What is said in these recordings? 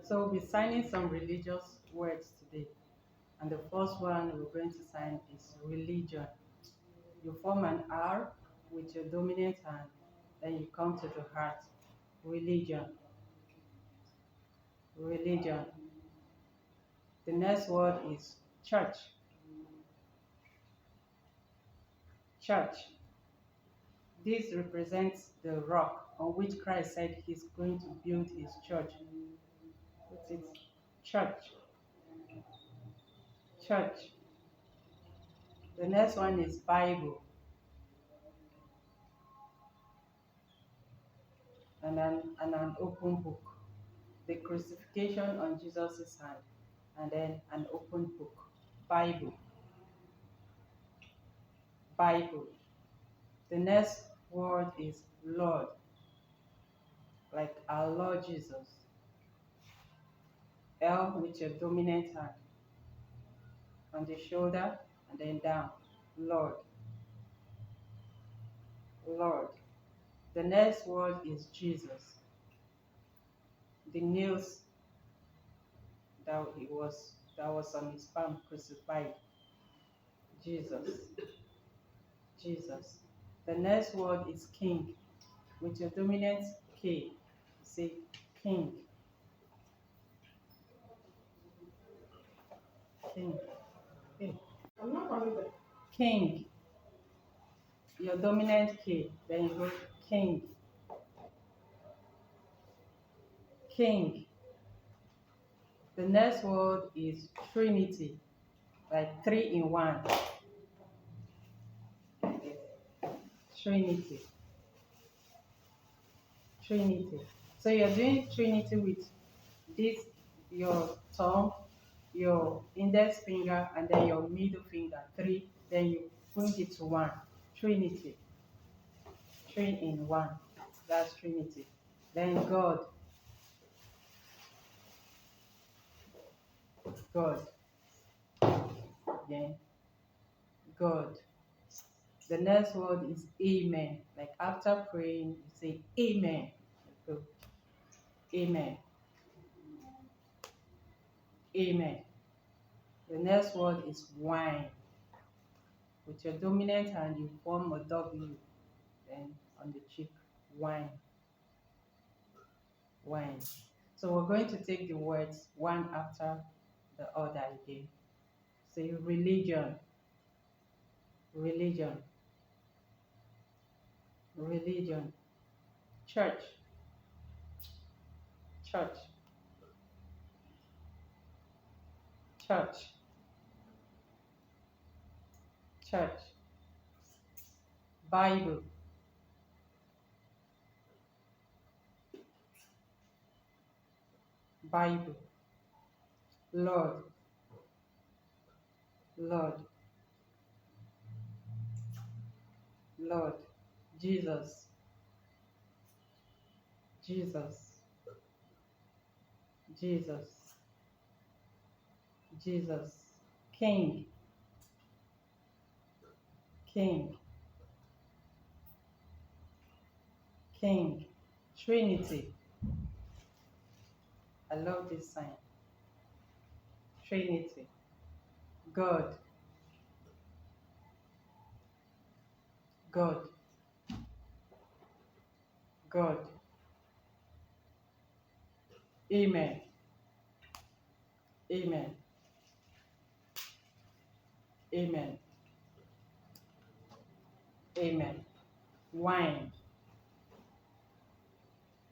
So we'll be signing some religious words today. And the first one we're going to sign is religion. You form an R with your dominant hand, then you come to the heart. Religion. Religion. The next word is church. Church. This represents the rock on which Christ said he's going to build his church. What's it? Church. Church. The next one is Bible. And an open book. The crucifixion on Jesus' hand, and then an open book. Bible. Bible. The next word is Lord, like our Lord Jesus. L with your dominant hand on the shoulder and then down. Lord. Lord. The next word is Jesus. The nails that was on his palm crucified. Jesus. Jesus. The next word is King. With your dominant K, say King. King. King. I'm not coming back. King. Your dominant K, then you go King. King. The next word is Trinity, like 3 in 1. Trinity. Trinity. So you're doing Trinity with this, your thumb, your index finger, and then your middle finger. 3. Then you bring it to 1. Trinity. 3 in 1. That's Trinity. Then God. God. Then God. The next word is Amen. Like after praying, you say Amen. So, Amen. Amen. The next word is wine. With your dominant hand, you form a W. Then on the cheek, wine. Wine. So we're going to take the words one after the other again. Say religion. Religion. Religion. Church. Church. Church. Church. Bible. Bible. Lord. Lord. Lord. Jesus. Jesus. Jesus. Jesus. King. King. King. Trinity. I love this sign. Trinity. God. God. God. Amen. Amen. Amen. Amen. Wine.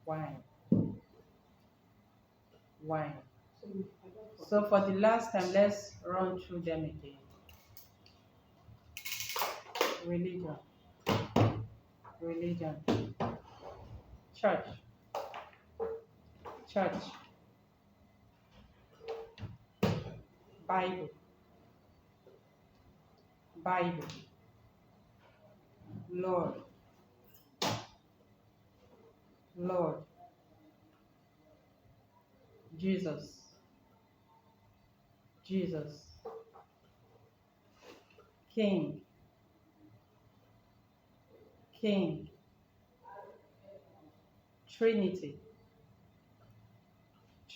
Wine. Wine. So for the last time, let's run through them again. Religion. Religion. Church. Church. Bible. Bible. Lord. Lord. Jesus. Jesus. King. King. Trinity.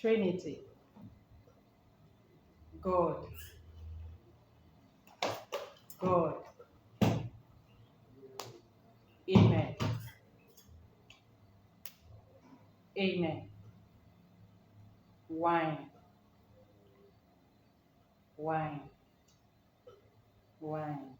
Trinity, God, God, Amen, Amen. Wine, wine, wine.